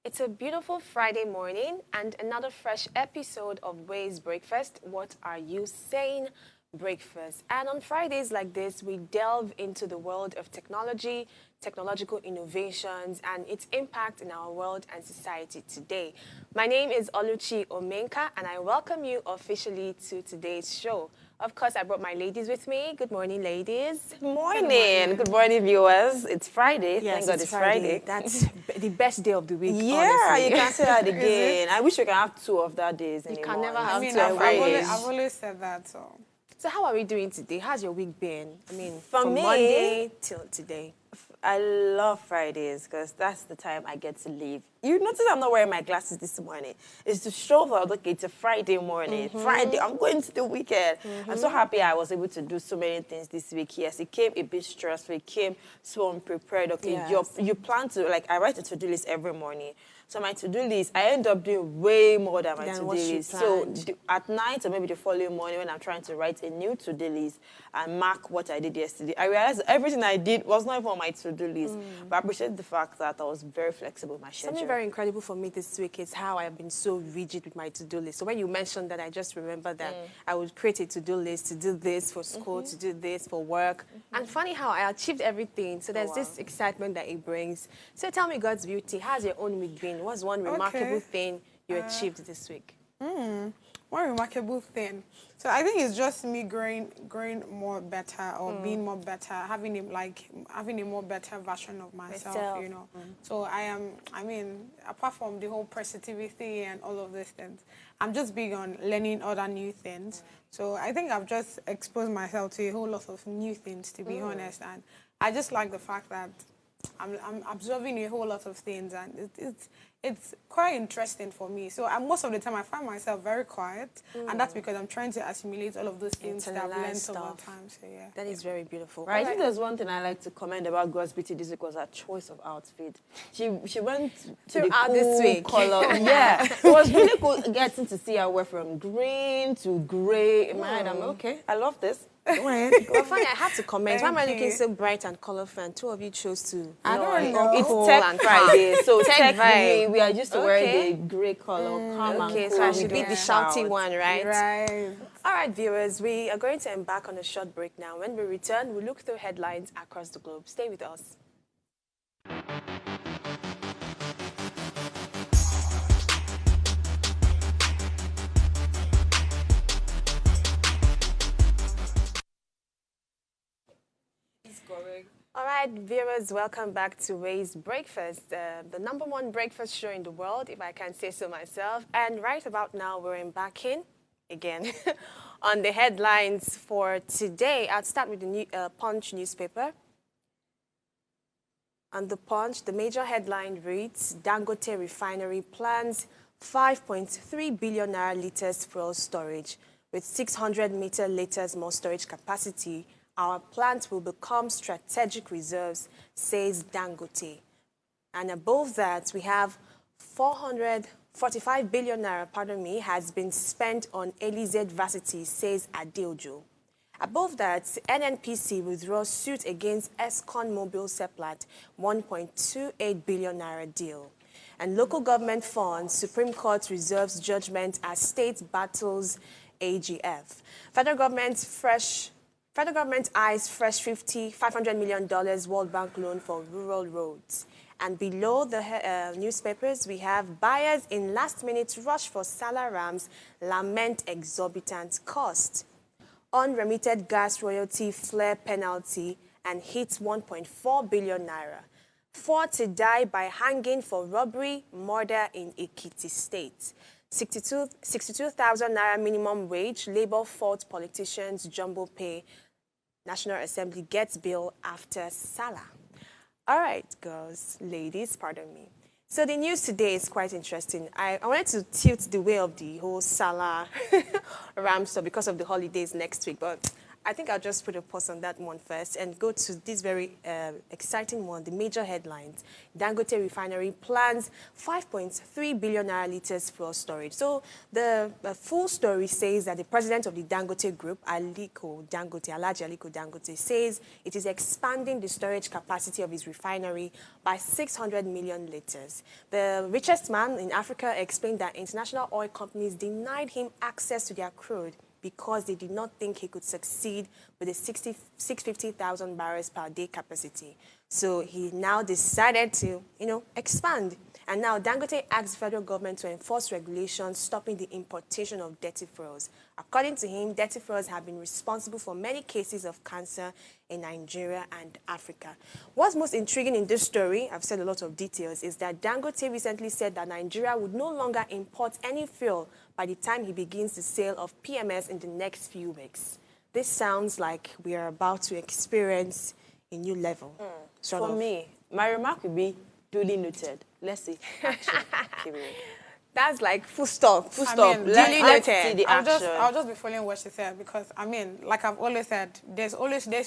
It's a beautiful Friday morning and another fresh episode of Ways Breakfast. What are you saying? Breakfast. And on Fridays like this, we delve into the world of technology, technological innovations, and its impact in our world and society today. My name is Oluchi Omenka, and I welcome you officially to today's show. Of course, I brought my ladies with me. Good morning, ladies. Good morning. Good morning, viewers. It's Friday. Yes, Thank God it's Friday. That's the best day of the week, Yeah, honestly. you can say that again. I wish we can have two of that days in You a can month. never have two I've Fridays. always said that, so. So how are we doing today? How's your week been? I mean, For from me- Monday till today. I love Fridays because that's the time I get to leave. You notice I'm not wearing my glasses this morning. It's to show that, okay, it's a Friday morning. Friday, I'm going to the weekend. I'm so happy I was able to do so many things this week. Yes, it came a bit stressful. It came so unprepared. Okay, Yes. you plan to, like, I write a to-do list every morning. So my to-do list, I end up doing way more than my Than to-do what you list. So planned. at night or maybe the following morning when I'm trying to write a new to-do list and mark what I did yesterday, I realized everything I did was not even on my to-do list. But I appreciate the fact that I was very flexible with my schedule. Something very incredible for me this week is how I have been so rigid with my to-do list. So when you mentioned that, I just remember that I would create a to-do list to do this for school, to do this for work. And funny how I achieved everything. So there's this excitement that it brings. So tell me, God's beauty, how's your own week been? What's one remarkable thing you achieved this week? One remarkable thing. So I think it's just me growing more better or being more better, having a more better version of myself, you know. So I mean, apart from the whole positivity and all of these things, I'm just big on learning other new things. So I think I've just exposed myself to a whole lot of new things, to be honest. And I just like the fact that I'm absorbing a whole lot of things, and it's quite interesting for me. So most of the time I find myself very quiet, and that's because I'm trying to assimilate all of those things that I've learned over time. So yeah, That is very beautiful. Right, I think there's one thing I like to comment about God's beauty this week was her choice of outfit. She went to the Throughout cool this week. color. Yeah, it was really cool getting to see her wear from green to grey. In my head, I'm okay. I love this. Go ahead. Well, funny, I have to comment. Why am I Thank looking you. so bright and colorful, and two of you chose to? I don't know. It's cool Tech and Friday, so Tech technically vibe. we are used to Okay. wearing the grey color. Calm Okay, and so cool. I We should be don't the shouty shout. one, right? right. All right, viewers, we are going to embark on a short break now. When we return, we'll look through headlines across the globe. Stay with us. All right, viewers, welcome back to Ways Breakfast, the #1 breakfast show in the world, if I can say so myself. And right about now, we're embarking again on the headlines for today. I'll start with the Punch newspaper. On the Punch, the major headline reads, Dangote refinery plans 5.3 billion naira liters fuel storage. With 600 meter liters more storage capacity, our plant will become strategic reserves, says Dangote. And above that, we have 445 billion naira, has been spent on LEZ varsity, says Adeojo. Above that, NNPC withdraws suit against Escon Mobile Seplat, 1.28 billion naira deal. And local government funds, Supreme Court reserves judgment as state battles AGF. Federal government eyes fresh $500 million World Bank loan for rural roads. And below the newspapers, we have buyers in last-minute rush for Salah Rams lament exorbitant cost. Unremitted gas royalty flare penalty and hits 1.4 billion naira. 4 to die by hanging for robbery, murder in Ekiti State. 62,000 naira minimum wage, Labour fault politicians jumbo pay. National Assembly gets bill after Salah. All right, girls, ladies, pardon me. So the news today is quite interesting. I wanted to tilt the way of the whole Salah Ram stuff because of the holidays next week, but I think I'll just put a pause on that one first and go to this very exciting one, the major headlines. Dangote Refinery plans 5.3 billion naira liters fuel storage. So the full story says that the president of the Dangote Group, Alhaji Aliko Dangote, says it is expanding the storage capacity of his refinery by 600 million liters. The richest man in Africa explained that international oil companies denied him access to their crude because they did not think he could succeed with a 650,000 barrels per day capacity. So he now decided to, expand. And now Dangote asked the federal government to enforce regulations stopping the importation of dirty fuels. According to him, dirty fuels have been responsible for many cases of cancer in Nigeria and Africa. What's most intriguing in this story, I've said a lot of details, is that Dangote recently said that Nigeria would no longer import any fuel by the time he begins the sale of PMS in the next few weeks. This sounds like we are about to experience a new level. For me, my remark would be duly noted. Let's see. Action. Period. That's like full stop. Full stop. Let's see the action. I'll just be following what she said because, like I've always said, there's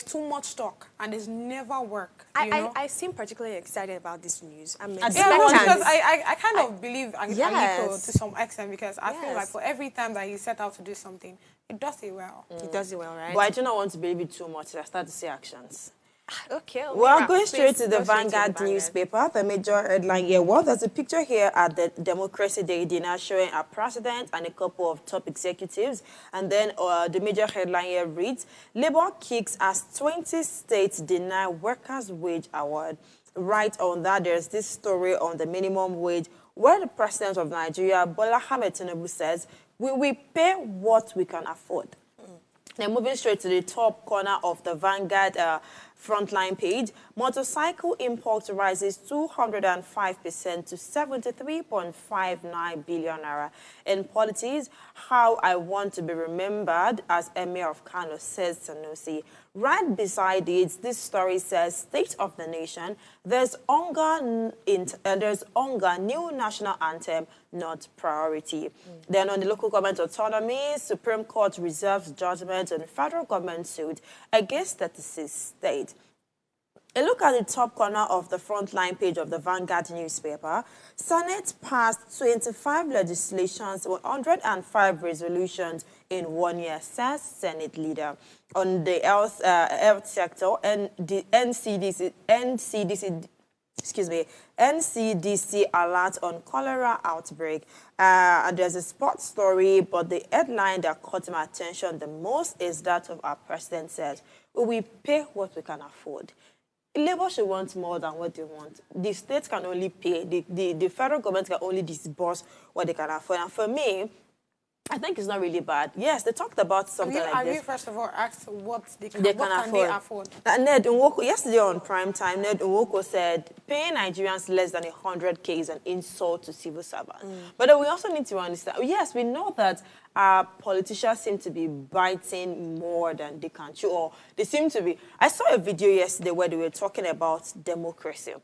too much stock and there's never work. I seem particularly excited about this news. I'm because I kind of believe Aliko to some extent because I feel like for every time that he set out to do something, he does it well. He does it well, right? But I do not want to believe it too much. I start to see actions. Okay. Well, going straight to the Vanguard newspaper, the major headline here. Well, there's a picture here at the Democracy Day dinner showing a president and a couple of top executives. And then the major headline here reads, Labour kicks as 20 states deny workers' wage award. Right on that, there's this story on the minimum wage where the president of Nigeria, Bola Ahmed Tinubu, says, we pay what we can afford. Then moving straight to the top corner of the Vanguard frontline page, motorcycle import rises 205% to 73.59 billion naira. In politics, how I want to be remembered as Emir of Kano, says Sanusi. Right beside it, this story says, State of the Nation, there's hunger, new national anthem, not priority. Then on the local government autonomy, Supreme Court reserves judgment on federal government suit against 36 states. A look at the top corner of the frontline page of the Vanguard newspaper. Senate passed 25 legislations, 105 resolutions in 1 year, says Senate leader. On the health sector, and the NCDC alert on cholera outbreak. And there's a sports story, but the headline that caught my attention the most is that of our president says, we pay what we can afford. Labour should want more than what they want. The states can only pay. The federal government can only disburse what they can afford. And for me, I think it's not really bad. Yes, they talked about something like this. Have you first of all asked what they can afford? Ned Nwoko, yesterday on prime time, Ned Nwoko said paying Nigerians less than 100K is an insult to civil servants. But then we also need to understand, yes, we know that our politicians seem to be biting more than they can chew, or they seem to be. I saw a video yesterday where they were talking about democracy.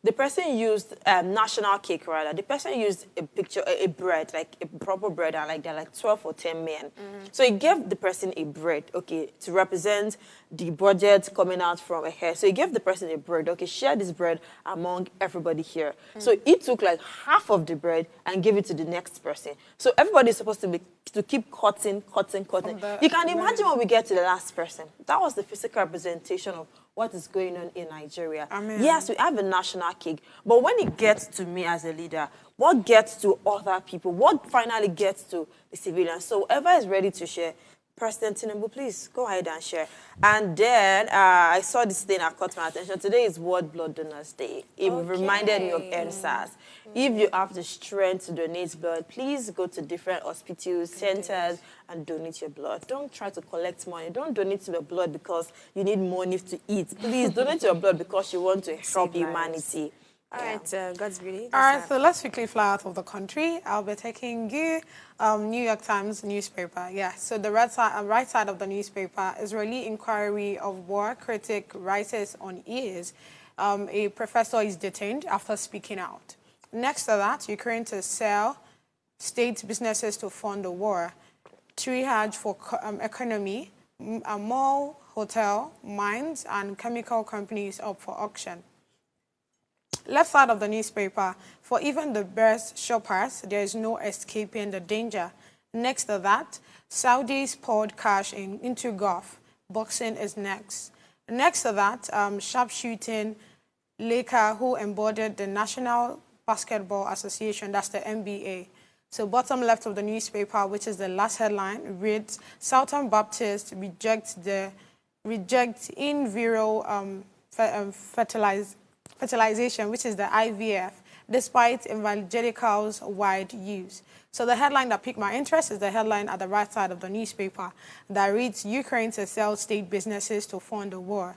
The person used national cake, rather. The person used a picture, a bread, like a proper bread, and like there are like 12 or 10 men. So he gave the person a bread, okay, to represent the budget coming out from a hair. So he gave the person a bread, okay, share this bread among everybody here. So he took like half of the bread and gave it to the next person. So everybody's supposed to keep cutting. You can imagine when we get to the last person. That was the physical representation of what is going on in Nigeria. Yes, we have a national cake, but when it gets to me as a leader, what gets to other people? What finally gets to the civilians? So whoever is ready to share, President Tinubu, please go ahead and share. And then I saw this thing that caught my attention. Today is World Blood Donors Day. It reminded me of NSAS. If you have the strength to donate blood, please go to different hospitals, centers, and donate your blood. Don't try to collect money. Don't donate your blood because you need money to eat. Please donate your blood because you want to help humanity. All right, God's beauty. All right, so let's quickly fly out of the country. I'll be taking you New York Times newspaper. Yeah, so the right side of the newspaper, Israeli inquiry of war critic rises on ears. A professor is detained after speaking out. Next to that, Ukraine to sell state businesses to fund the war. Triage for economy. mall, hotel, mines, and chemical companies up for auction. Left side of the newspaper, for even the best shoppers, there is no escaping the danger. Next to that, Saudis poured cash into Gulf. Boxing is next. Next to that, sharpshooting Laker, who embodied the National Basketball Association, that's the NBA. So bottom left of the newspaper, which is the last headline, reads, Southern Baptist reject in viral fertilization, which is the IVF, despite evangelicals' wide use. So the headline that piqued my interest is the headline at the right side of the newspaper that reads, Ukraine to sell state businesses to fund the war.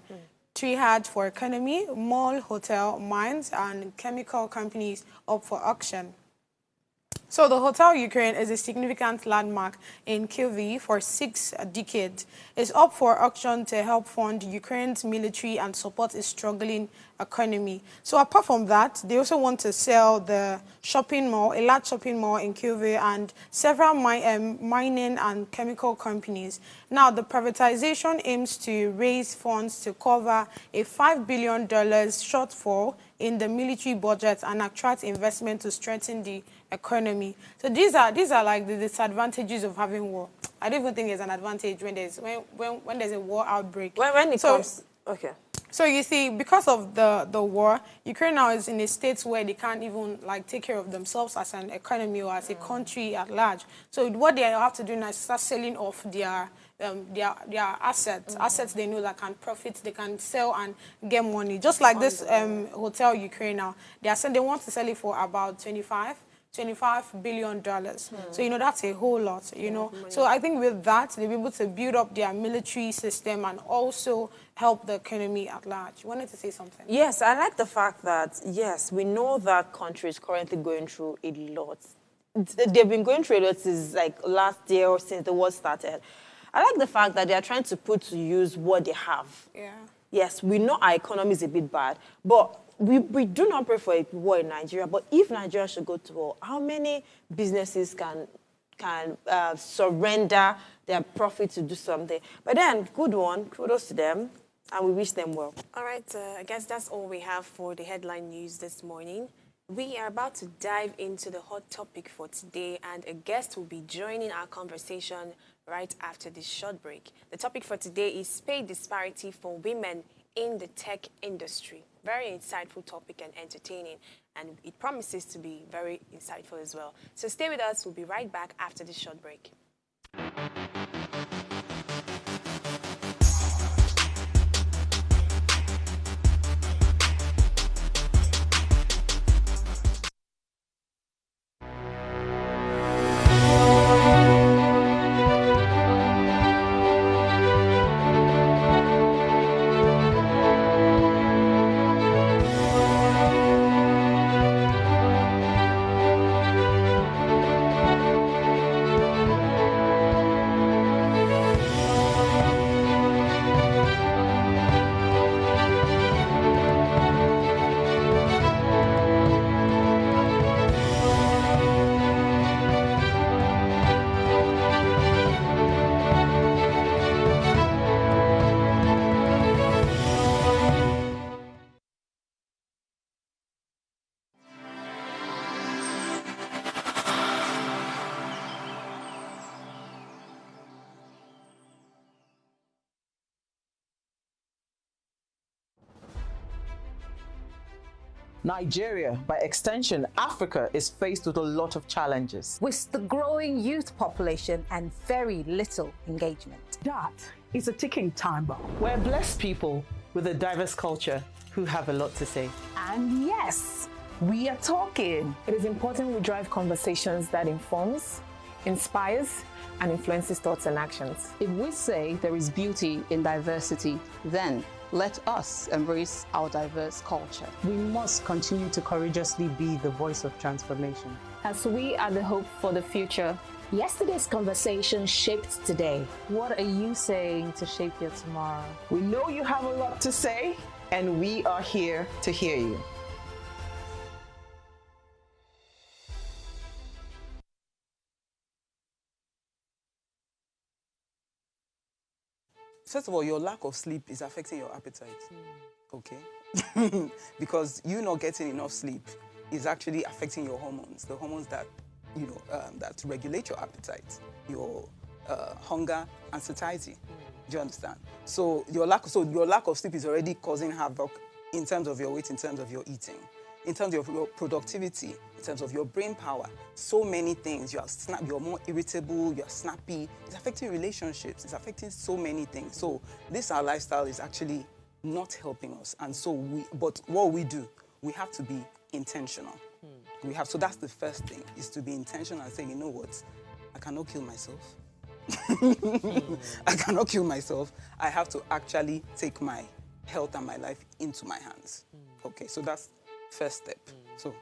Triad for economy, mall, hotel, mines, and chemical companies up for auction. So the Hotel Ukraine is a significant landmark in Kyiv for 6 decades. It's up for auction to help fund Ukraine's military and support its struggling economy. So apart from that, they also want to sell the shopping mall, a large shopping mall in Kyiv, and several mining and chemical companies. Now, the privatization aims to raise funds to cover a $5 billion shortfall in the military budget and attract investment to strengthen the economy. So these are like the disadvantages of having war. I don't even think it's an advantage when there's a war outbreak. When it comes, okay. So you see, because of the war, Ukraine now is in a state where they can't even like take care of themselves as an economy or as a country at large. So what they have to do now is start selling off their assets, assets they know that can profit, they can sell and get money. Just like this Hotel Ukraine now, they want to sell it for about $25 billion. So, you know, that's a whole lot, you know. So I think with that, they'll be able to build up their military system and also help the economy at large. You wanted to say something? Yes, I like the fact that, yes, we know that country is currently going through a lot. They've been going through a lot since, like, last year or since the war started. I like the fact that they are trying to put to use what they have. Yeah. Yes, we know our economy is a bit bad, but we do not pray for a war in Nigeria. But if Nigeria should go to war, how many businesses can surrender their profit to do something? But then, good one, kudos to them, and we wish them well. All right, I guess that's all we have for the headline news this morning. We are about to dive into the hot topic for today, and a guest will be joining our conversation right after this short break. The topic for today is pay disparity for women in the tech industry. Very insightful topic and entertaining, and it promises to be very insightful as well. So stay with us. We'll be right back after this short break. Nigeria, by extension, Africa, is faced with a lot of challenges. With the growing youth population and very little engagement. That is a ticking time bomb. We're blessed people with a diverse culture who have a lot to say. And yes, we are talking. It is important we drive conversations that informs, inspires, and influences thoughts and actions. If we say there is beauty in diversity, then let us embrace our diverse culture. We must continue to courageously be the voice of transformation. As we are the hope for the future. Yesterday's conversation shaped today. What are you saying to shape your tomorrow? We know you have a lot to say, and we are here to hear you. first of all, your lack of sleep is affecting your appetite, okay? Because you not getting enough sleep is actually affecting your hormones, the hormones that, that regulate your appetite, your hunger and satiety. Do you understand? So your lack of sleep is already causing havoc in terms of your weight, in terms of your eating, in terms of your productivity, in terms of your brain power. So many things. You're more irritable, you're snappy. It's affecting relationships. It's affecting so many things. So this our lifestyle is actually not helping us. And so but what we do, we have to be intentional. So that's the first thing, is to be intentional and say, you know what, I cannot kill myself. I cannot kill myself. I have to actually take my health and my life into my hands. Okay, so that's first step. So.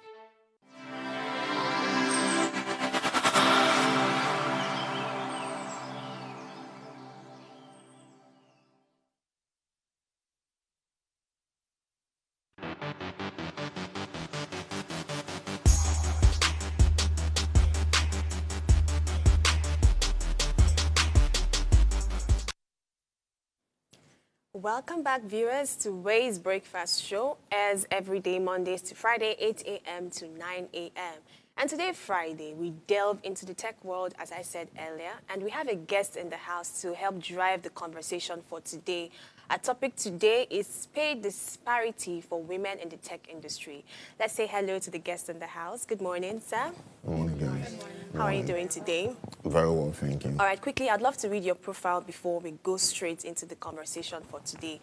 Welcome back, viewers, to Way's Breakfast Show, as every day, Mondays to Friday, 8 a.m. to 9 a.m. And today, Friday, we delve into the tech world, as I said earlier, and we have a guest in the house to help drive the conversation for today. Our topic today is pay disparity for women in the tech industry. Let's say hello to the guest in the house. Good morning, sir. Good morning, guys. How are you doing today? Very well, thank you. All right, quickly, I'd love to read your profile before we go straight into the conversation for today.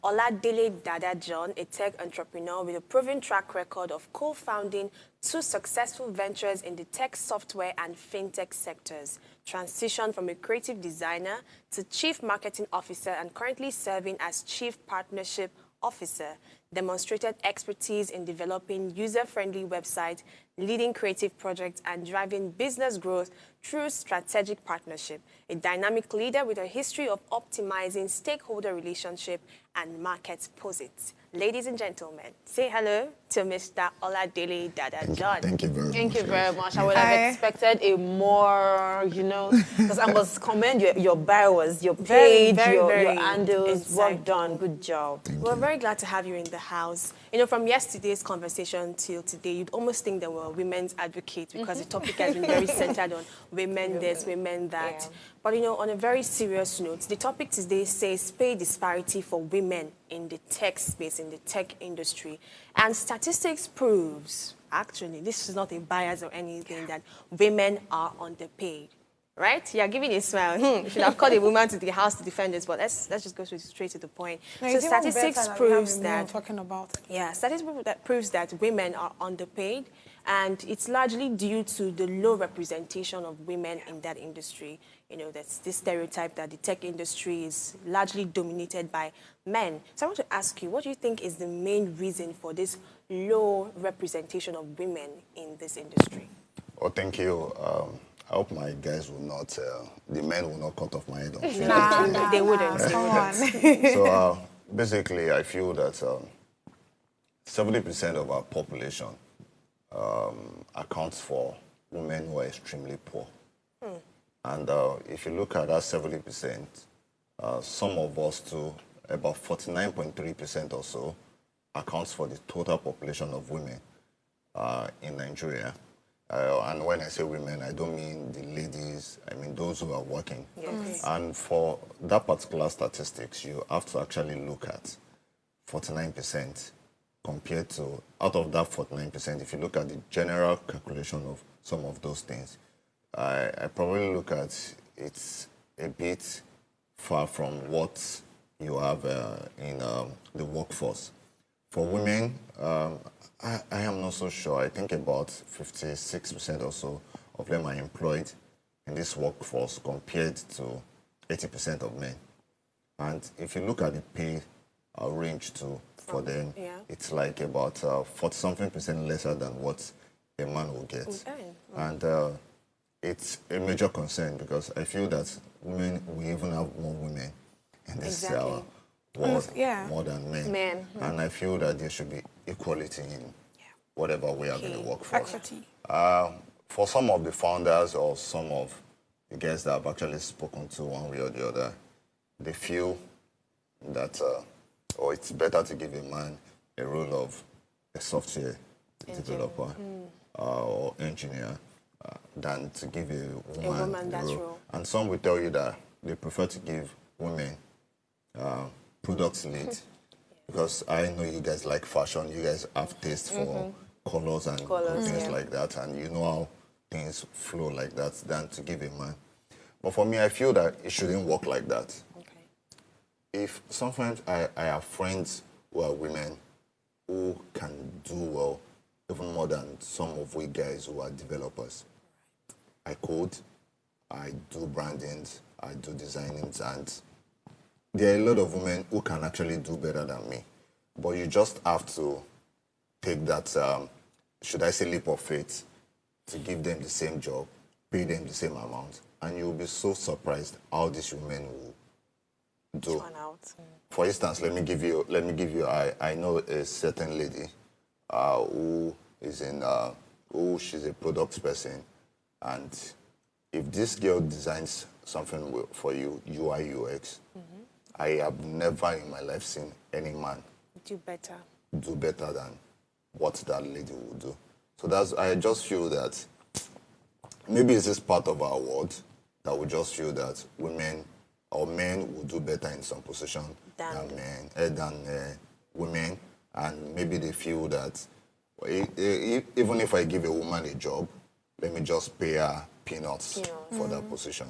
Oladele Dada John, a tech entrepreneur with a proven track record of co-founding 2 successful ventures in the tech, software, and fintech sectors. Transitioned from a creative designer to chief marketing officer and currently serving as chief partnership officer. Demonstrated expertise in developing user-friendly websites, leading creative projects, and driving business growth through strategic partnership. A dynamic leader with a history of optimizing stakeholder relationship and market posits. Ladies and gentlemen, say hello to Mr. Oladele Dada John. Thank you very much. Thank you very much. I would have expected a more, because I must commend your bios, your page, your handles. Well done. Good job. We're very glad to have you in the house. From yesterday's conversation till today, you'd almost think that we're women's advocates because the topic has been very centered on women this, women that. Yeah. But, on a very serious note, the topic today says pay disparity for women in the tech space, in the tech industry. And statistics proves, actually, this is not a bias or anything, that women are underpaid. Right? You're giving a smile. You should have called a woman to the house to defend this, but let's just go straight to the point. No, so statistics proves that talking about. Yeah, statistics proves that women are underpaid, and it's largely due to the low representation of women in that industry. That's this stereotype that the tech industry is largely dominated by men. So I want to ask you, what do you think is the main reason for this low representation of women in this industry? Oh, thank you. I hope my guys will not, the men will not cut off my head on Nah, they wouldn't. Come on. So basically, I feel that 70% of our population accounts for women who are extremely poor. And if you look at that 70%, some of us too, about 49.3% or so, accounts for the total population of women in Nigeria. And when I say women, I don't mean the ladies, I mean those who are working. Yes. And for that particular statistics, you have to actually look at 49% compared to, out of that 49%, if you look at the general calculation of some of those things, I probably look at it's a bit far from what you have in the workforce. For women, I am not so sure. I think about 56% or so of them are employed in this workforce compared to 80% of men. And if you look at the pay range too for them, it's like about 40-something% lesser than what a man will get. Okay. And it's a major concern because I feel that women, we even have more women in this world more than men. And I feel that there should be equality in whatever we are going to work for. For some of the founders or some of the guests that I've actually spoken to one way or the other, they feel that, or it's better to give a man a role of a software developer or engineer than to give a woman that role. role. And some will tell you that they prefer to give women product lead because I know you guys like fashion, you guys have taste for colors and things like that, and you know how things flow like that than to give a man. But for me, I feel that it shouldn't work like that. If sometimes I have friends who are women who can do well, even more than some of we guys who are developers. I code, I do brandings, I do designings, and there are a lot of women who can actually do better than me. But you just have to take that, should I say, leap of faith to give them the same job, pay them the same amount, and you'll be so surprised how these women will do. For instance, let me give you. I know a certain lady who is in she's a product person, and if this girl designs something for you, UI UX, I have never in my life seen any man do better than what that lady will do. So I just feel that maybe it's just part of our world that we just feel that women or men will do better in some position than women, and maybe they feel that even if I give a woman a job, let me just pay her peanuts for that position.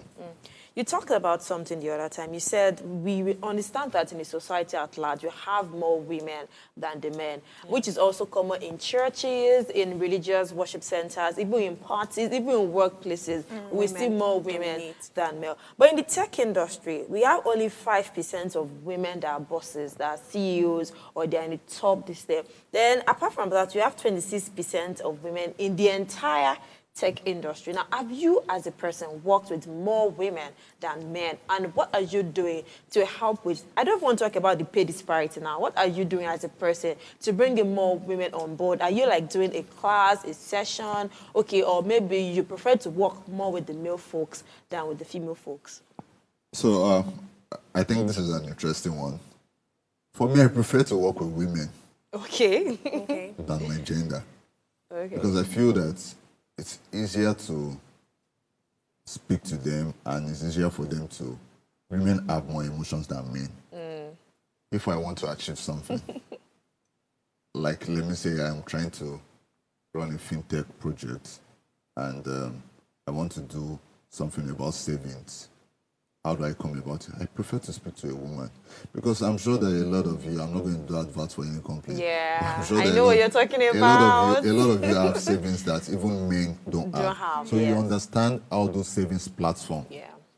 You talked about something the other time. You said we understand that in the society at large, you have more women than the men, which is also common in churches, in religious worship centers, even in parties, even in workplaces. We see more women than male. But in the tech industry, we have only 5% of women that are bosses, that are CEOs, or they're in the top this day. Then apart from that, we have 26% of women in the entire tech industry. Now, have you as a person worked with more women than men? And what are you doing to help with, I don't want to talk about the pay disparity now. What are you doing as a person to bring in more women on board? Are you like doing a class, a session? Okay, or maybe you prefer to work more with the male folks than with the female folks? So I think this is an interesting one. For me, I prefer to work with women than my gender. Because I feel that it's easier to speak to them, and it's easier for them to. Women have more emotions than men. If I want to achieve something, like let me say I'm trying to run a fintech project, and I want to do something about savings. How do I come about it? I prefer to speak to a woman because I'm sure that a lot of you, I'm not going to do adverts for any company. Yeah, sure I know what you're talking about. A lot of you have savings that even men don't have. So you understand how those savings platform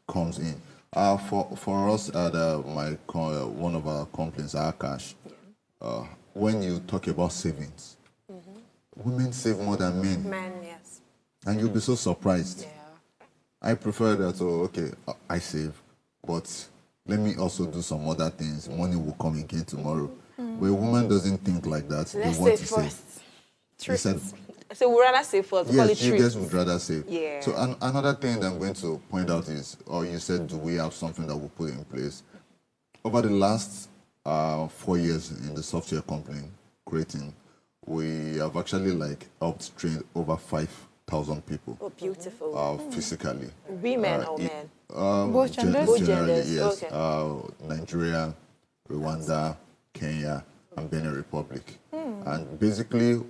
comes in. For us at one of our companies, our cash, when you talk about savings, women save more than men. Men, yes. And you'll be so surprised. I prefer that, I save, but let me also do some other things. Money will come again tomorrow. But a woman doesn't think like that. Let's they want save to first. save. So we'd rather save first. Yes, you guys would rather save. Yeah. So another thing that I'm going to point out is, you said, do we have something that we'll put in place? Over the last 4 years in the software company creating, we have actually helped train over 5,000 people. Oh, beautiful. Physically. Women or men? Both genders? Both Generally, genders, yes. okay. Nigeria, Rwanda, Kenya, and Benin Republic. And basically,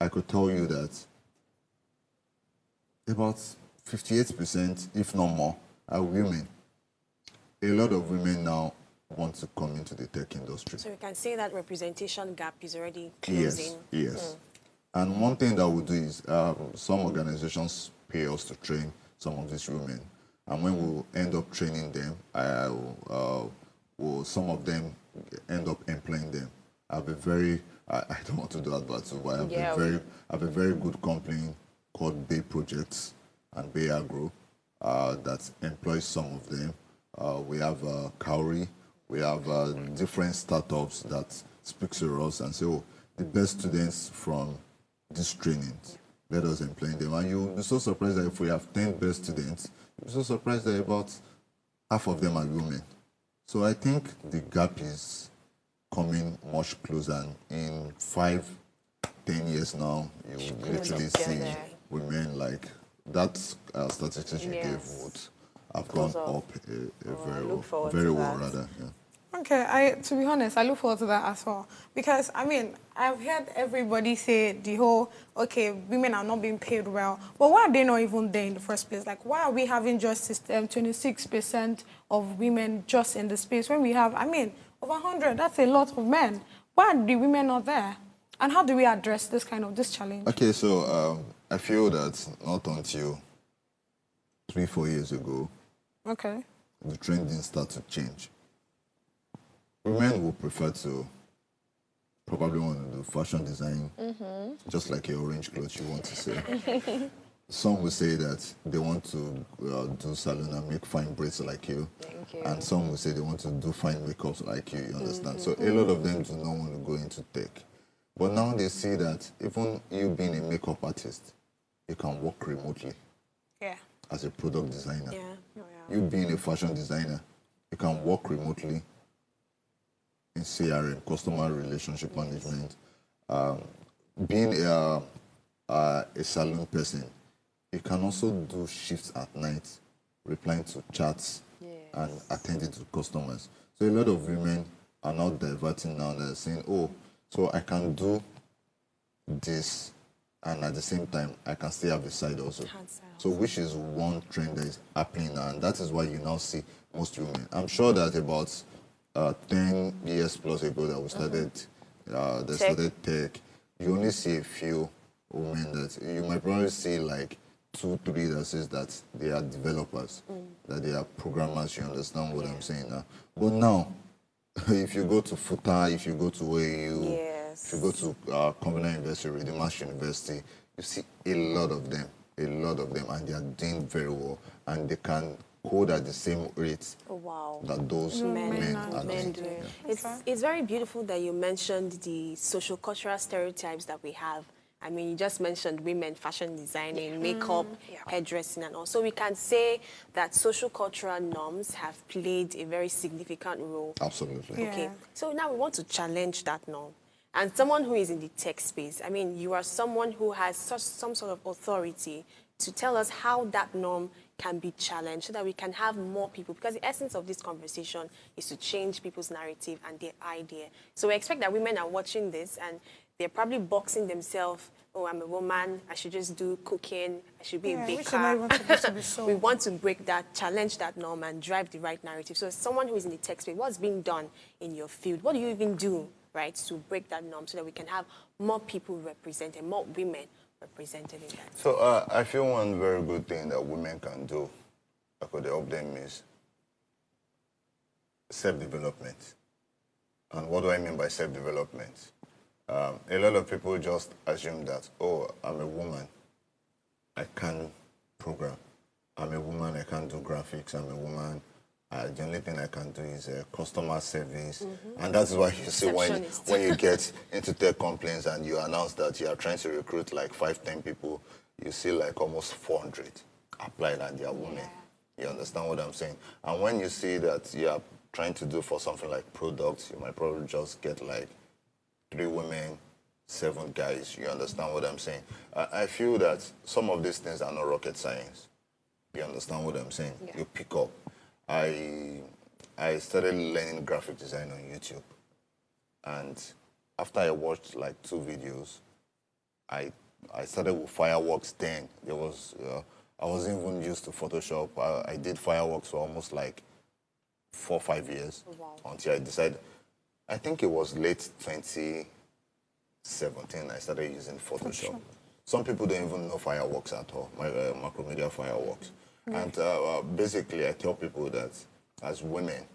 I could tell you that about 58%, if not more, are women. A lot of women now want to come into the tech industry. So you can see that representation gap is already closing. Yes. And one thing that we do is some organizations pay us to train some of these women. And when we end up training them, some of them end up employing them. I don't want to do that, but I have a very good company called Bay Projects and Bay Agro that employs some of them. We have Kauri, we have different startups that speak to us and say, the best students from this training, let us employ them. And you'll be so surprised that if we have 10 best students, you'll be so surprised that about half of them are women. So I think the gap is coming much closer. And in 5-10 years now, you will literally see women like that statistics you gave would have gone up very well, rather. Yeah. Okay, to be honest, I look forward to that as well. Because, I mean, I've heard everybody say the whole, okay, women are not being paid well. But why are they not even there in the first place? Like, why are we having just 26% of women just in the space when we have, I mean, over 100, that's a lot of men. Why are the women not there? And how do we address this challenge? Okay, so I feel that not until 3-4 years ago, the trend didn't start to change. Women will prefer to probably want to do fashion design, just like your orange clothes you want to say. Some will say that they want to do salon and make fine braids like you. Thank you. And some will say they want to do fine makeups like you understand? So a lot of them do not want to go into tech. But now they see that even you being a makeup artist, you can work remotely as a product designer. You being a fashion designer, you can work remotely in CRM, customer relationship management. Being a salon person, you can also do shifts at night, replying to chats and attending to customers. So a lot of women are now diverting now. They're saying, oh, so I can do this and at the same time, I can still have a side also. So which is one trend that is happening now, and that is why you now see most women. I'm sure that about 10 years plus ago that we started, started tech, you only see a few women that, you might probably see like 2-3 that says that they are developers, that they are programmers, you understand what I'm saying now. But now, if you go to FUTA, if you go to AU, if you go to Covenant University, Reading Marsh University, you see a lot of them, and they are doing very well, and they can code at the same rate that those men are doing. It's very beautiful that you mentioned the social cultural stereotypes that we have. I mean, you just mentioned women, fashion designing, makeup, hairdressing, and all. So we can say that social cultural norms have played a very significant role. Absolutely. Okay. So now we want to challenge that norm. And someone who is in the tech space, I mean, you are someone who has some sort of authority to tell us how that norm can be challenged so that we can have more people. Because the essence of this conversation is to change people's narrative and their idea. So we expect that women are watching this and they're probably boxing themselves. Oh, I'm a woman. I should just do cooking. I should be a baker. We want to break that, challenge that norm, and drive the right narrative. So as someone who is in the tech space, what's being done in your field? What do you even do, right, to break that norm so that we can have more people represented, more women represented in that? So I feel one very good thing that women can do that could help them is self-development. And what do I mean by self-development? A lot of people just assume that, oh, I'm a woman, I can't program. I'm a woman, I can't do graphics. I'm a woman, the only thing I can do is customer service. And that's why you see when you get into tech complaints and you announce that you are trying to recruit like 5-10 people, you see like almost 400 applied and they are women. You understand what I'm saying? And when you see that you are trying to do for something like products, you might probably just get like 3 women, 7 guys. You understand what I'm saying? I feel that some of these things are not rocket science. You understand what I'm saying? You pick up. I started learning graphic design on YouTube. And after I watched like 2 videos, I started with fireworks then. There was, I wasn't even used to Photoshop. I did fireworks for almost like 4 or 5 years until I decided. I think it was late 2017 I started using Photoshop. Some people don't even know fireworks at all, Macromedia fireworks. And basically I tell people that as women,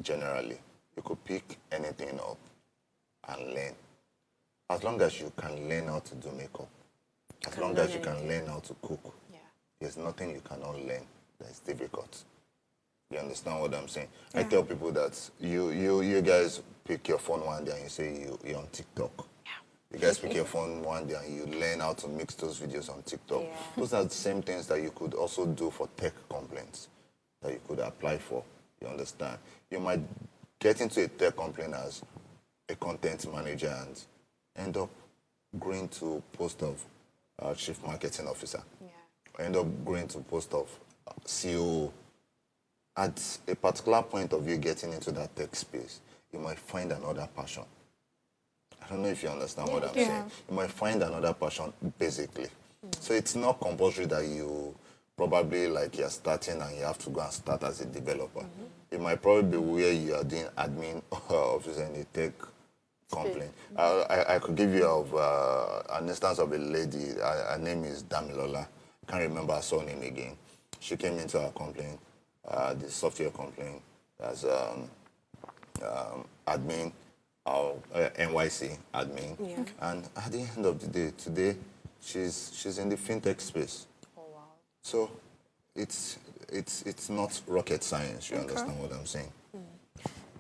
generally, you could pick anything up and learn. As long as you can learn how to do makeup, as long as you can learn how to cook, there's nothing you cannot learn that's difficult. You understand what I'm saying? I tell people that you guys pick your phone one day and you say you're on TikTok. You guys pick your phone one day and you learn how to mix those videos on TikTok. Those are the same things that you could also do for tech complaints that you could apply for. You understand? You might get into a tech company as a content manager and end up growing to post of chief marketing officer. Yeah. End up growing to post of CEO. At a particular point of you getting into that tech space, you might find another passion. I don't know if you understand what I'm saying. You might find another passion, basically. So it's not compulsory that you probably like you're starting and you have to go and start as a developer. It might probably be where you are doing admin officer in a tech company. I could give you an instance of a lady. Her name is Damilola. I can't remember her surname again. She came into our company, the software company, as admin, NYC admin. Yeah. And at the end of the day, today, she's in the fintech space. Oh, wow. So it's not rocket science, you understand what I'm saying?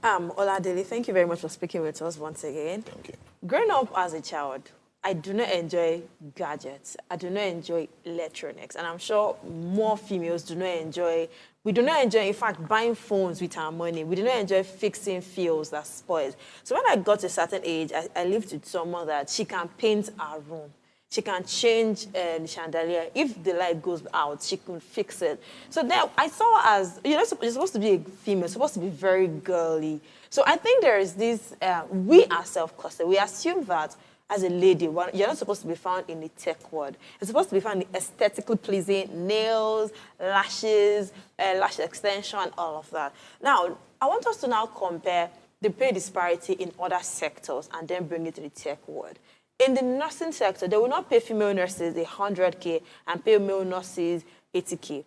Oladele, thank you very much for speaking with us once again. Thank you. Growing up as a child, I do not enjoy gadgets. I do not enjoy electronics. And I'm sure more females do not enjoy, we do not enjoy, in fact, buying phones with our money. We do not enjoy fixing fields that spoil. So when I got to a certain age, I lived with someone that she can paint our room. She can change the chandelier. If the light goes out, she can fix it. So then I saw her as, you're supposed to be a female, supposed to be very girly. So I think there is this, we are self-conscious. We assume that as a lady, you're not supposed to be found in the tech world. You're supposed to be found in aesthetically pleasing nails, lashes, lash extension, all of that. Now, I want us to now compare the pay disparity in other sectors and then bring it to the tech world. In the nursing sector, they will not pay female nurses 100K and pay male nurses 80K.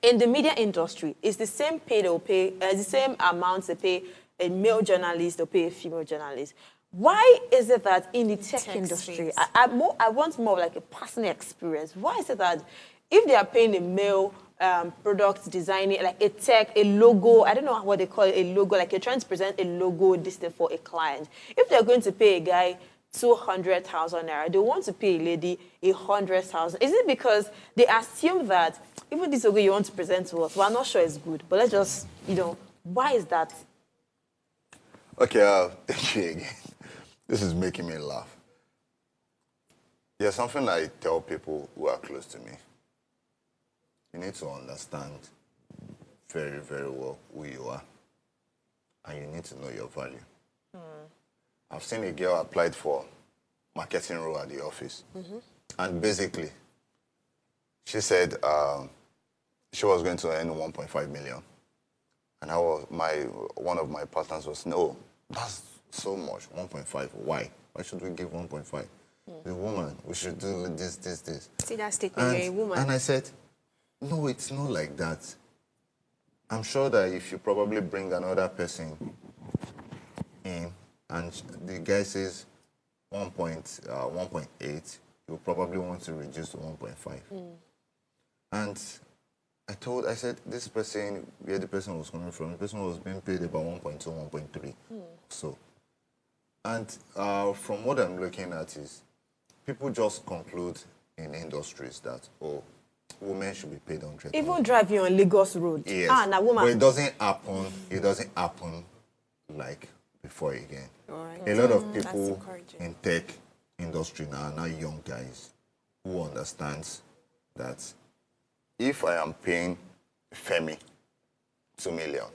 In the media industry, it's the same pay they'll pay, the same amounts they pay a male journalist, they'll pay a female journalist. Why is it that in the tech industry, I want more like a personal experience. Why is it that if they are paying a male product designing, like a tech, a logo, I don't know what they call it, a logo, like you're trying to present a logo, this thing for a client. If they're going to pay a guy 200,000 naira, they want to pay a lady 100,000. Is it because they assume that even this logo you want to present to us, we're not sure it's good, but let's just, why is that? Okay, thank you again. This is making me laugh. There's something I tell people who are close to me. You need to understand very, very well who you are, and you need to know your value. I've seen a girl applied for marketing role at the office. And basically, she said she was going to earn 1.5 million. And one of my partners was, no, that's so much, 1.5. Why? Why should we give 1.5? The woman, we should do this. See that statement, you're a woman. And I said, no, it's not like that. I'm sure that if you probably bring another person in, and the guy says 1.8, you'll probably want to reduce to 1.5. And I said, this person, where the person was coming from, the person was being paid about 1.2, 1.3. So, and from what I'm looking at is, people just conclude in industries that, women should be paid 100,000. Even driving on Lagos Road. Yes. Now woman. But it doesn't happen like before again. A lot of people in tech industry now are now young guys who understands that if I am paying Femi 2 million,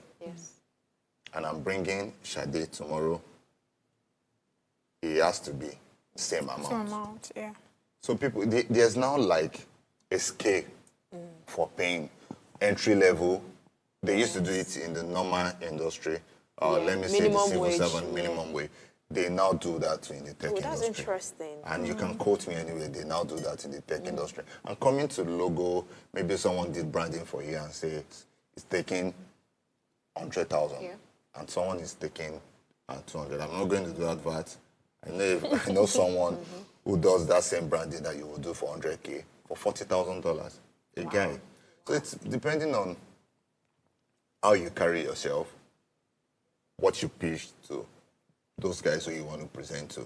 and I'm bringing Sade tomorrow, it has to be same amount. Same amount, yeah. So people, there's now like a scale for paying entry level. They used to do it in the normal industry. Let me say the civil servant minimum wage. They now do that in the tech industry. That's interesting. And you can quote me anyway. They now do that in the tech industry. And coming to logo, maybe someone did branding for you and say it's taking 100,000, and someone is taking 200. I'm not going to do advert. I know someone who does that same branding that you would do for 100K for $40,000 a guy. So it's depending on how you carry yourself, what you pitch to those guys who you want to present to.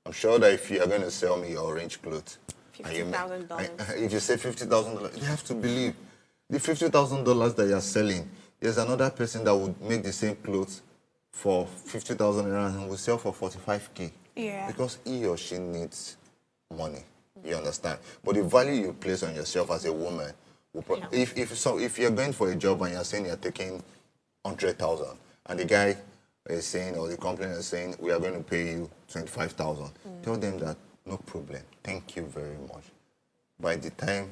I'm sure that if you are going to sell me your orange clothes, $50,000. If you say $50,000, they have to believe the $50,000 that you're selling there's another person that would make the same clothes for 50,000 rand and will sell for 45K. Yeah. Because he or she needs money. You understand? But the value you place on yourself as a woman, if you're going for a job and you're saying you're taking 100,000, and the guy is saying, or the company is saying, we are going to pay you 25,000, tell them that no problem. Thank you very much. By the time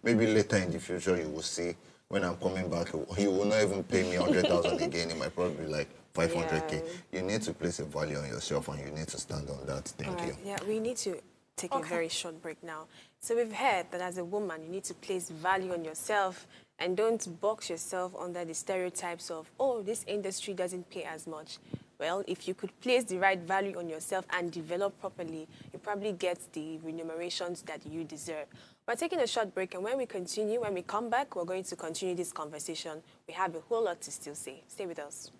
maybe later in the future, you will see when I'm coming back, you will not even pay me 100,000 again. It might probably be like 500K. Yeah. You need to place a value on yourself, and you need to stand on that. Thank you. Yeah, we need to take a very short break now. So we've heard that as a woman, you need to place value on yourself and don't box yourself under the stereotypes of, oh, this industry doesn't pay as much. Well, if you could place the right value on yourself and develop properly, you probably get the remunerations that you deserve. We're taking a short break, and when we come back, we're going to continue this conversation. We have a whole lot to still say. Stay with us.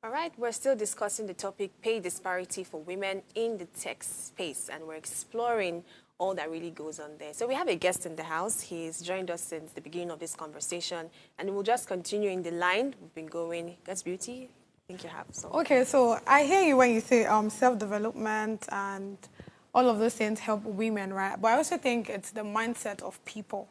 All right, we're still discussing the topic, pay disparity for women in the tech space, and we're exploring all that really goes on there. So we have a guest in the house. He's joined us since the beginning of this conversation, and we'll just continue in the line. We've been going. That's Beauty. I think you have some. Okay, so I hear you when you say self-development and all of those things help women, right? But I also think it's the mindset of people.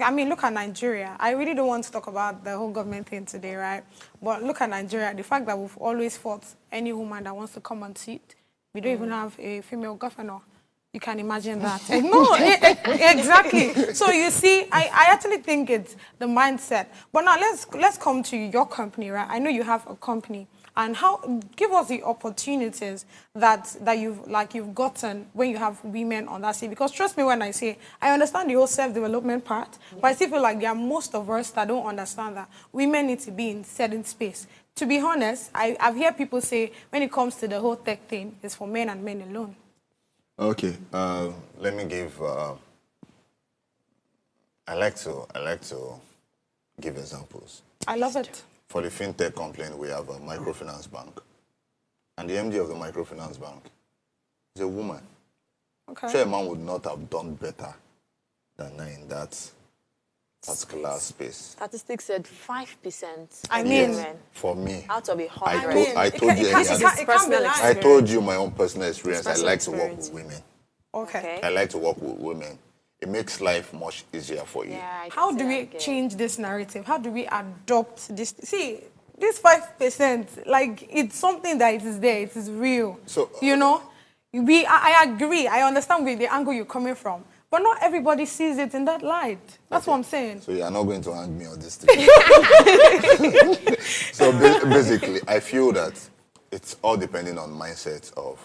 I mean, look at Nigeria. I really don't want to talk about the whole government thing today, right? But look at Nigeria. The fact that we've always fought any woman that wants to come on seat. We don't even have a female governor. You can imagine that. No, exactly. So you see, I actually think it's the mindset. But now let's come to your company, right? I know you have a company. And give us the opportunities that you've gotten when you have women on that seat. Because trust me when I say, I understand the whole self-development part, but I still feel like there are most of us that don't understand that women need to be in certain space. To be honest, I've heard people say when it comes to the whole tech thing, it's for men and men alone. Okay, let me give. I like to give examples. I love it. For the fintech complaint, we have a microfinance bank. And the MD of the microfinance bank is a woman. Okay. Sure, a man would not have done better than her in that particular space. Statistics said 5%. I mean, women. For me, Out of 100. I told you my own personal experience. I like to work with women. Okay. I like to work with women. It makes life much easier for you. Yeah, how do we change this narrative? How do we adopt this? See, this 5%, like, it's something that it is there. It is real. So, you know, I agree. I understand with the angle you're coming from. But not everybody sees it in that light. That's what I'm saying. So you're not going to hang me on this thing. So basically, I feel that it's all depending on mindset of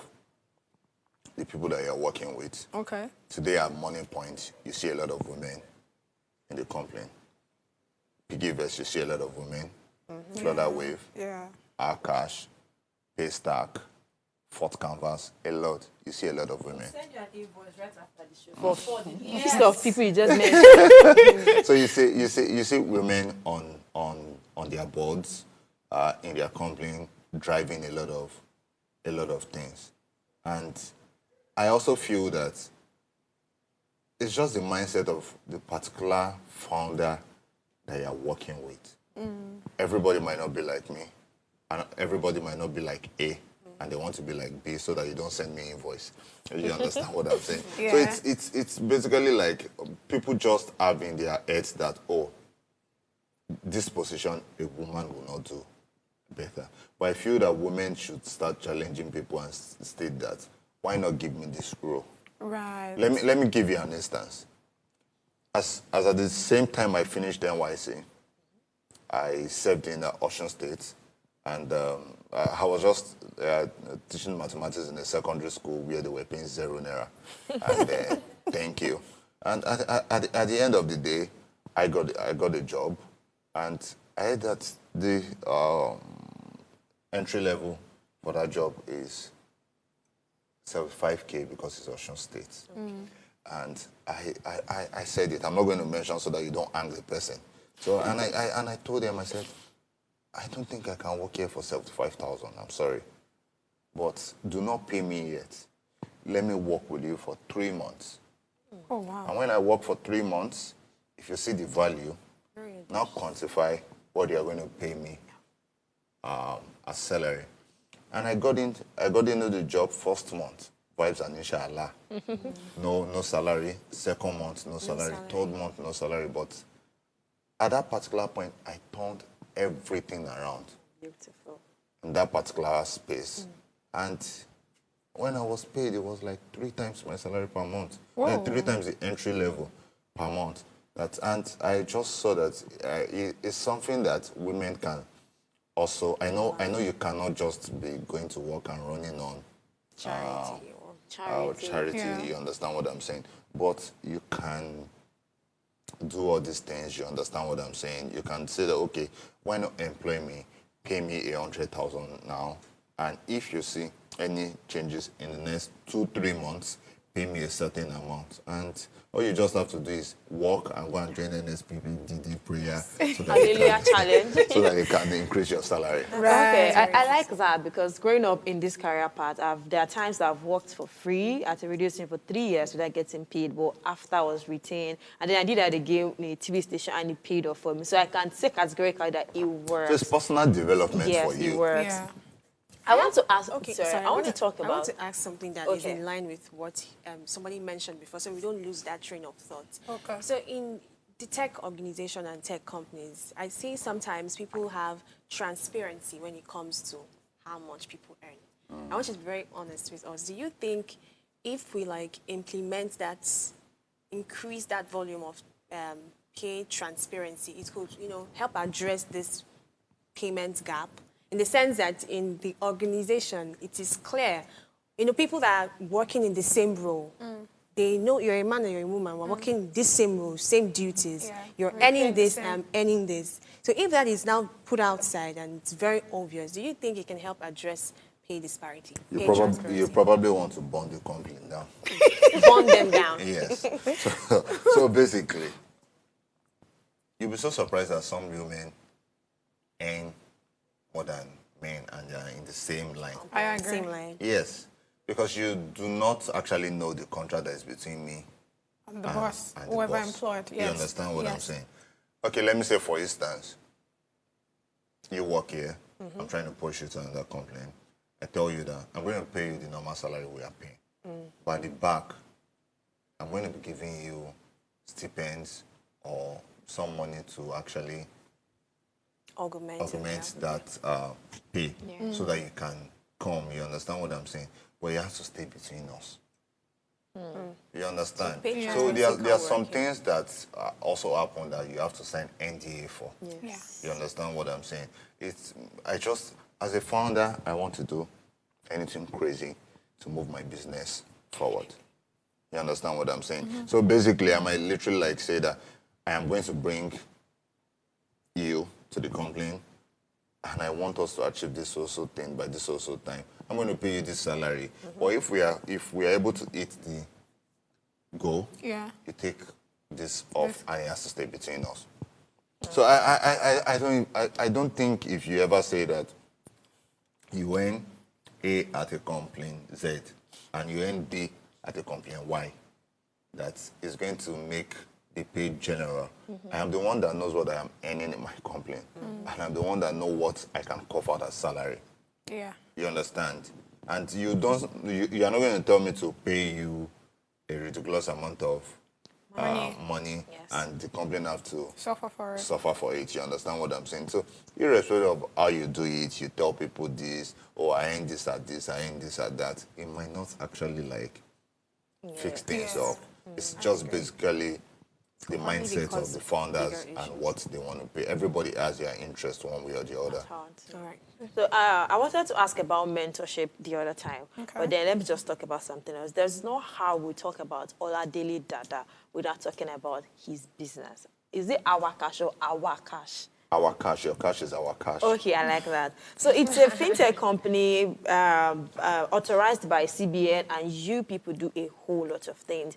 the people that you're working with. Okay. Today at Morning Point, you see a lot of women in the complaint. Piggyverse, you see a lot of women. Florida Wave, Akash, Paystack, Fort Canvas, a lot. You see a lot of women. Send your invoice right after the show. For the list of people you just mentioned. So you see women on their boards, in their complaint, driving a lot of things. And I also feel that it's just the mindset of the particular founder that you're working with. Everybody might not be like me, and everybody might not be like A, and they want to be like B so that you don't send me invoice. You understand what I'm saying? Yeah. So it's basically like people just have in their heads that, oh, this position a woman will not do better. But I feel that women should start challenging people and state that, why not give me this role? Right. Let me give you an instance. As at the same time I finished NYC, I served in Ocean State, and I was just teaching mathematics in a secondary school where they were paying 0 naira. And thank you. And at the end of the day, I got a job, and I heard that the entry level for that job is 75K because it's Ocean State. And I said it. I'm not going to mention so that you don't hang the person. So and I told them, I said, I don't think I can work here for 75,000. I'm sorry, but do not pay me yet. Let me work with you for 3 months. Oh wow! And when I work for 3 months, if you see the value, now quantify what you are going to pay me as salary. And I got into the job first month. Vibes and inshallah. No salary. Second month, no salary. Third month, no salary. But at that particular point, I turned everything around. Beautiful. In that particular space. And when I was paid, it was like 3 times my salary per month. 3 times the entry level per month. And I just saw that it's something that women can also. I know you cannot just be going to work and running on charity. Yeah. You understand what I'm saying? But you can do all these things. You understand what I'm saying? You can say that, okay, why not employ me, pay me 100,000 now, and if you see any changes in the next 2-3 months, pay me a certain amount. And all you just have to do is walk and go and join NSPP prayer so that you can increase your salary. Right. Okay, I like that because growing up in this career path, there are times that I've worked for free at a radio station for 3 years without getting paid, but after I was retained, and then I did that again in a TV station and it paid off for me. So I can say categorically that it works. So it's personal development for you. Yes, it works. Yeah. I want to ask. Okay, sorry, I want to talk about. I want to ask something that is in line with what somebody mentioned before, so we don't lose that train of thought. Okay. So in the tech organization and tech companies, I see sometimes people have transparency when it comes to how much people earn. I want you to be very honest with us. Do you think if we implement that, increase that volume of pay transparency, it could help address this payment gap? In the sense that in the organization, it is clear, people that are working in the same role, they know you're a man or you're a woman, we're working this same role, same duties, you're earning this, I'm earning this. So if that is now put outside and it's very obvious, do you think it can help address pay disparity? You probably want to burn the company down. Burn them down. Yes. So basically, you'll be so surprised that some women earn more than men and they are in the same line. I agree. Same line. Yes, because you do not actually know the contract that is between me and the boss, and whoever the boss. employed. Yes. You understand what I'm saying? Okay, let me say, for instance, you work here, I'm trying to push you to another company. I tell you that I'm going to pay you the normal salary we are paying. But at the back, I'm going to be giving you stipends or some money to actually augment that pay so that you can come. You understand what I'm saying? But you have to stay between us. You understand? So there are some things that also happen that you have to sign NDA for. Yes. You understand what I'm saying? As a founder, I want to do anything crazy to move my business forward. You understand what I'm saying? So basically, I might literally say that I am going to bring you to the company, and I want us to achieve this also thing by this also time. I'm going to pay you this salary. But if we are able to hit the goal, you take this off, and it has to stay between us. So I don't think if you ever say that you earn A at a company Z and you earn B at a company Y, that is going to make a paid general. I am the one that knows what I am earning in my company. And I'm the one that know what I can cover as salary. Yeah. You understand? And you are not going to tell me to pay you a ridiculous amount of money and the company have to suffer for it. You understand what I'm saying? So irrespective of how you do it, you tell people this, oh, I ain't this at this, I ain't this at that. It might not actually like fix things up. It's just basically the mindset of the founders and what they want to pay. Everybody has their interest one way or the other. All right. So I wanted to ask about mentorship the other time, but then let me just talk about something else. There's no how we talk about Oladele Dada without talking about his business. Is it our cash or our cash? Our cash, your cash is our cash. Okay, I like that. So it's a fintech company authorized by CBN, and you people do a whole lot of things,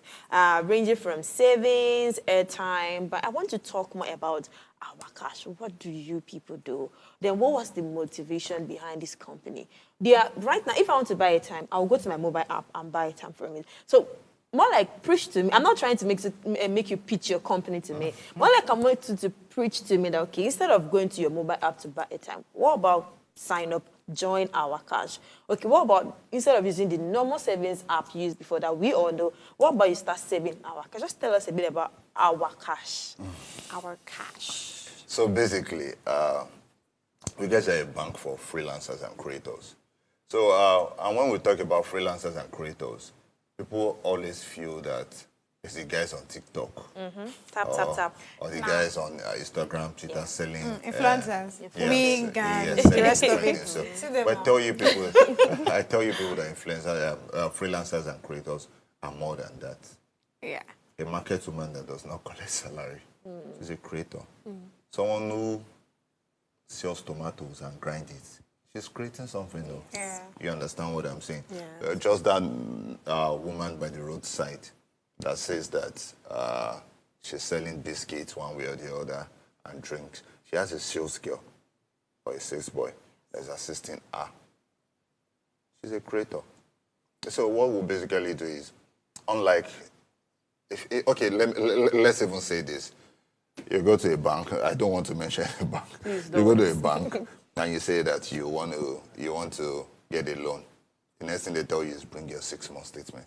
ranging from savings, airtime. But I want to talk more about our cash. What do you people do? Then what was the motivation behind this company? Right now, if I want to buy airtime, I'll go to my mobile app and buy airtime from it. So more like preach to me. I'm not trying to make you pitch your company to me. More like I want you to preach to me that, okay, instead of going to your mobile app to buy airtime, what about sign up, join our cash? Okay, what about instead of using the normal savings app you used before that we all know, what about you start saving our cash? Just tell us a bit about our cash. Our cash. So basically, we guys are a bank for freelancers and creators. So, and when we talk about freelancers and creators, people always feel that it's the guys on TikTok. Tap. Or the guys on Instagram, Twitter selling. Influencers. Me, guys. The rest of it. So, but I tell you people that influencers, freelancers and creators are more than that. Yeah. A market woman that does not collect salary is a creator. Someone who sells tomatoes and grind it. She's creating something, though. Yeah. You understand what I'm saying? Yeah. Just that woman by the roadside that says that she's selling biscuits one way or the other and drinks. She has a sales girl or a sales boy that's assisting her. She's a creator. So what we'll basically do is, unlike, let's even say this. You go to a bank. I don't want to mention a bank. You go to a bank. And you say that you want to get a loan. The next thing they tell you is bring your 6-month statement,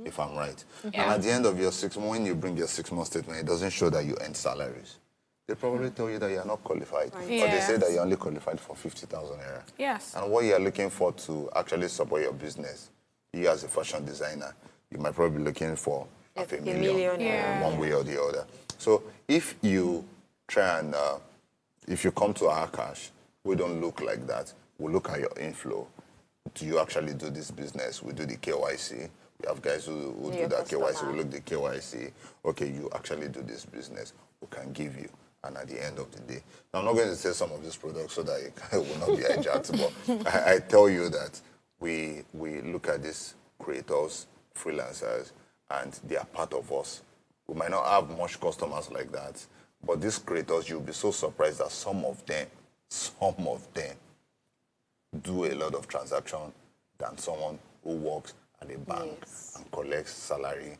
if I'm right. Yeah. And at the end of your 6 months, when you bring your 6-month statement, it doesn't show that you earn salaries. They probably tell you that you're not qualified. Yeah. Or they say that you're only qualified for 50,000 naira. Yes. And what you're looking for to actually support your business, you as a fashion designer, you might probably be looking for $500,000 one way or the other. So if you try and, if you come to our cash, we don't look like that. We look at your inflow. Do you actually do this business? We do the KYC. We have guys who do that KYC. We look the KYC. Okay, you actually do this business. We can give you. And at the end of the day, now, I'm not going to say some of these products so that it will not be hijacked, but I tell you that we look at these creators, freelancers, and they are part of us. We might not have much customers like that, but these creators, you'll be so surprised that some of them do a lot of transaction than someone who works at a bank and collects salary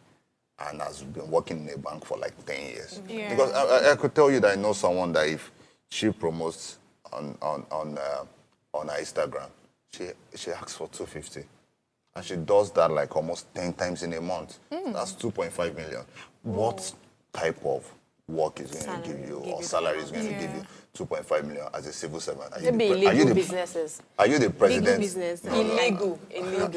and has been working in a bank for like 10 years. Yeah. Because I could tell you that I know someone that if she promotes on her Instagram, she asks for 250. And she does that like almost 10 times in a month. That's 2.5 million. What type of work is going to give you, or salary is going to give you 2.5 million as a civil servant? Are you businesses. Are you the president? Legal business. Illegal.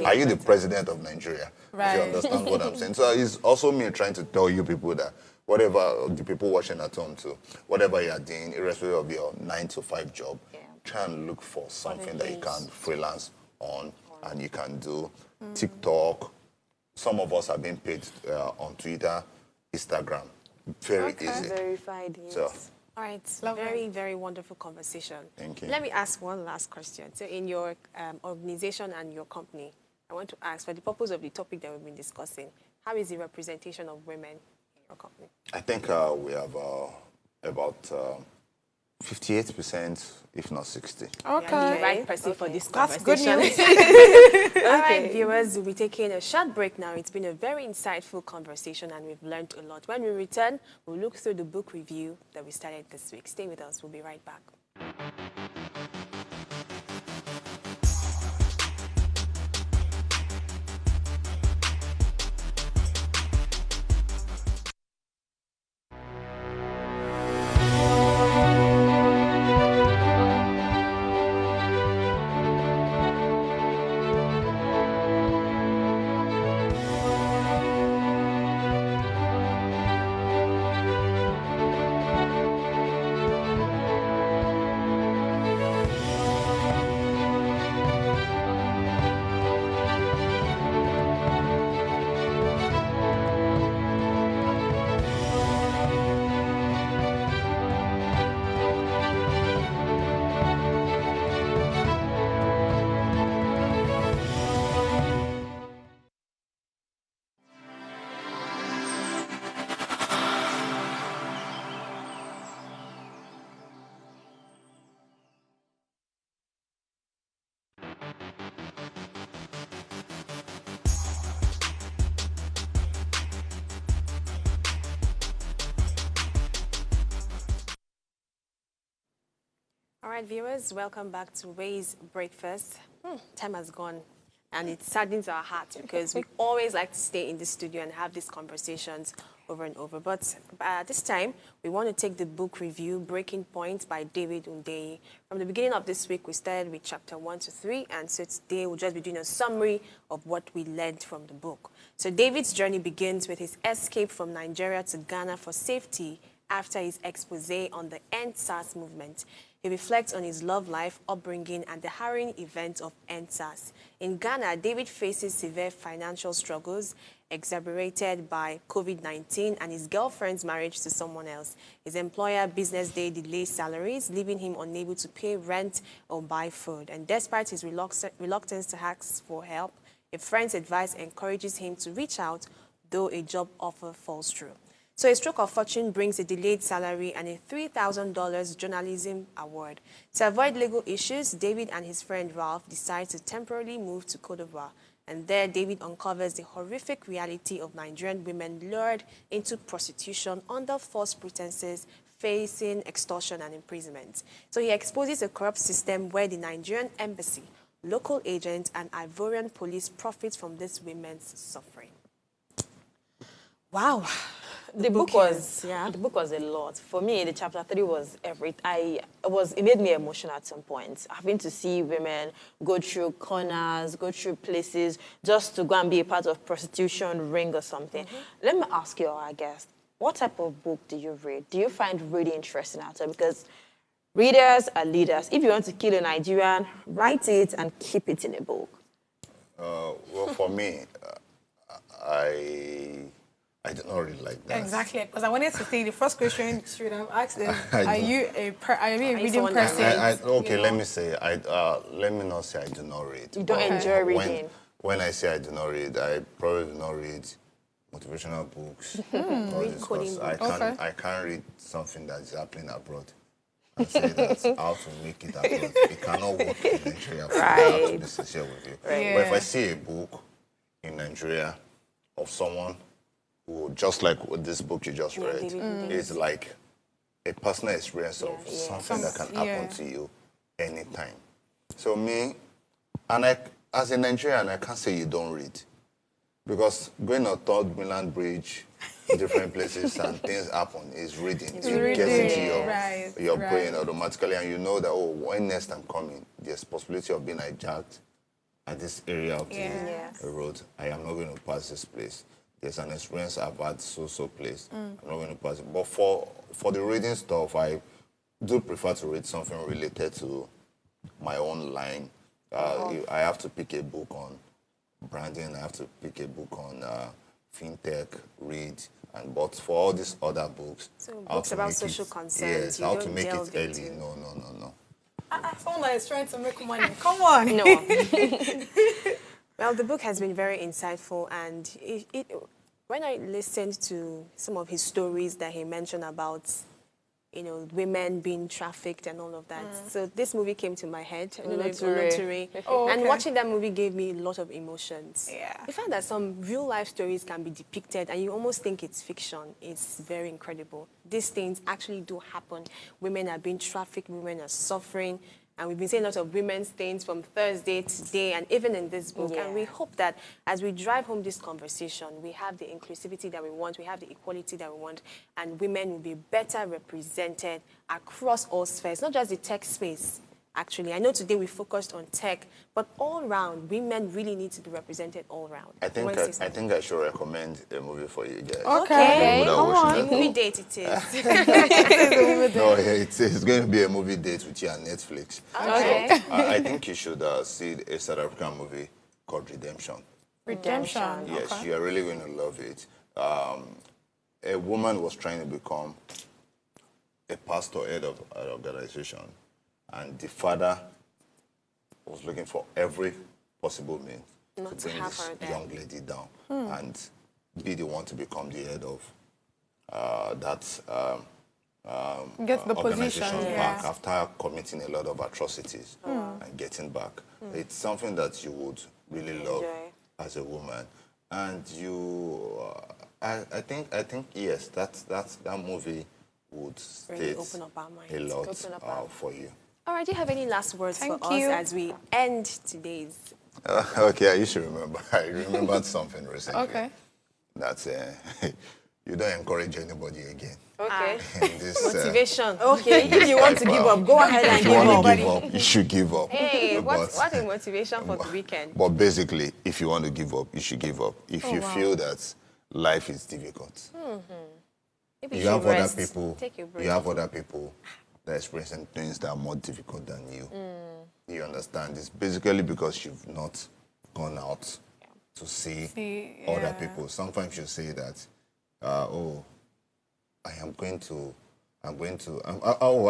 Are you the president of Nigeria? Right. You understand what I'm saying? So it's also me trying to tell you people that whatever the people watching at home too, whatever you are doing, irrespective of your 9-to-5 job, try and look for something that you can freelance on and you can do. TikTok. Some of us have been paid on Twitter, Instagram. Very easy. Verified, yes. So, all right. Very, very wonderful conversation. Thank you. Let me ask one last question. So in your organization and your company, I want to ask, for the purpose of the topic that we've been discussing, how is the representation of women in your company? I think we have about 58%, if not 60. Okay. Yeah, the right person for this That's conversation. good news. All right, viewers, we'll be taking a short break now. It's been a very insightful conversation and we've learned a lot. When we return, we'll look through the book review that we started this week. Stay with us. We'll be right back. All right, viewers, welcome back to Ray's Breakfast. Time has gone, and it saddens our hearts because we always like to stay in the studio and have these conversations over and over. But this time, we want to take the book review, Breaking Point by David Hundeyi. From the beginning of this week, we started with chapter 1 to 3, and so today we'll just be doing a summary of what we learned from the book. So David's journey begins with his escape from Nigeria to Ghana for safety after his expose on the End SARS movement. He reflects on his love life, upbringing, and the harrowing event of End SARS. In Ghana, David faces severe financial struggles exacerbated by COVID-19 and his girlfriend's marriage to someone else. His employer, Business Day, delays salaries, leaving him unable to pay rent or buy food. And despite his reluctance to ask for help, a friend's advice encourages him to reach out, though a job offer falls through. So a stroke of fortune brings a delayed salary and a $3,000 journalism award. To avoid legal issues, David and his friend Ralph decide to temporarily move to Côte d'Ivoire. And there, David uncovers the horrific reality of Nigerian women lured into prostitution under false pretenses, facing extortion and imprisonment. So he exposes a corrupt system where the Nigerian embassy, local agents, and Ivorian police profit from this women's suffering. Wow. The book was a lot. For me, the chapter 3 was it made me emotional at some point. Having to see women go through corners, go through places just to go and be a part of prostitution ring or something. Let me ask you, I guess, what type of book do you read? Do you find reading interesting out there? Because readers are leaders. If you want to kill a Nigerian, write it and keep it in a book. Well, for me, I do not really like that. Exactly, because I wanted to say the first question should have asked them: Are you a reading person? Okay, let me say let me not say I do not read. You don't enjoy reading. When I say I do not read, I probably do not read motivational books. Because I can't read something that is happening abroad and say that's how to make it abroad. It cannot work in Nigeria. Right. I have to be sincere with you. Right. Yeah. But if I see a book in Nigeria of someone who, just like with this book you just read, is like a personal experience of something that can happen to you anytime. So me, and as a Nigerian, I can't say you don't read. Because going on Third Mainland Bridge, different places and things happen is reading. It gets into your brain automatically, and you know that, oh, when next I'm coming, there's possibility of being hijacked at this area of the road. I am not going to pass this place. There's an experience I've had so place. I'm not going to pass it. But for the reading stuff, I do prefer to read something related to my own line. I have to pick a book on branding. I have to pick a book on fintech, read. But for all these other books, so books about social concerns, how to make it early. No. Someone that is trying to make money. Come on. No. Well, the book has been very insightful, and when I listened to some of his stories that he mentioned about you know, women being trafficked and all of that. So this movie came to my head. Oloture. And watching that movie gave me a lot of emotions. Yeah. The fact that some real life stories can be depicted and you almost think it's fiction is very incredible. These things actually do happen. Women are being trafficked, women are suffering. And we've been seeing a lot of women's things from Thursday today and even in this book. And we hope that as we drive home this conversation, we have the inclusivity that we want, we have the equality that we want, and women will be better represented across all spheres, not just the tech space, actually. I know today we focused on tech, but all round, women really need to be represented all round. I think I should recommend a movie for you guys. Okay. Come on. A movie date it is. No, it's going to be a movie date with you on Netflix. Okay. So, I think you should see a South African movie called Redemption. Redemption. Yes, Okay. you are really going to love it. A woman was trying to become a pastor, head of an organization, and the father was looking for every possible means Not to bring have this her there. young lady down and be the one to become the head of that Get the organization position, back yeah. after committing a lot of atrocities and getting back. It's something that you would really love as a woman, and you. I think yes, that movie would Really state open up our minds. a lot Open up our- for you. All right, do you have any last words Thank for you. us as we end today's? Okay, I used to remember. I remembered something recently. Okay. That you don't encourage anybody again. Okay. In this, Motivation. Okay, if you want to give up, go ahead and if you give want to up. give up, you should give up. Hey, But- what a motivation for the weekend. But basically, if you want to give up, you should give up. If you feel that life is difficult, Maybe you should have rest. other people. Take a break. You have other people that are experiencing things that are more difficult than you. You understand? It's basically because you've not gone out to see other people. Sometimes you say that, oh, I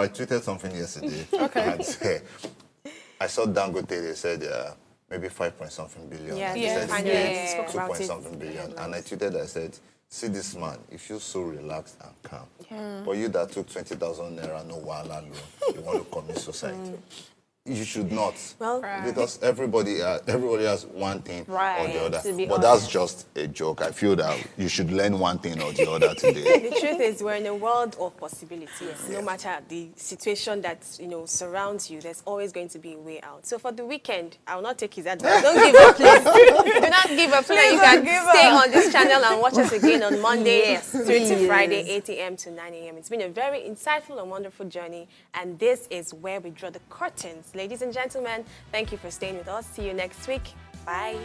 tweeted something yesterday. Okay. I saw Dangote, they said maybe 5-point-something billion. Yeah, They yeah, said finally, it's spoke about 2-point-something it. billion. And I tweeted, I said, see this man, he feels so relaxed and calm. But you that took 20,000 naira, no wahala loan, you want to commit suicide. You should not. Well, because everybody has one thing or Right, the other. to be But that's just a joke. I feel that you should learn one thing or the other today. the truth is, we're in a world of possibilities. No matter the situation that surrounds you, there's always going to be a way out. So for the weekend, I will not take his advice. Don't give up, please. Do not give up. Please, you can stay on this channel and watch us again on Monday, 3 to Friday, 8 a.m. to 9 a.m. It's been a very insightful and wonderful journey, and this is where we draw the curtains. Ladies and gentlemen, thank you for staying with us. See you next week. Bye.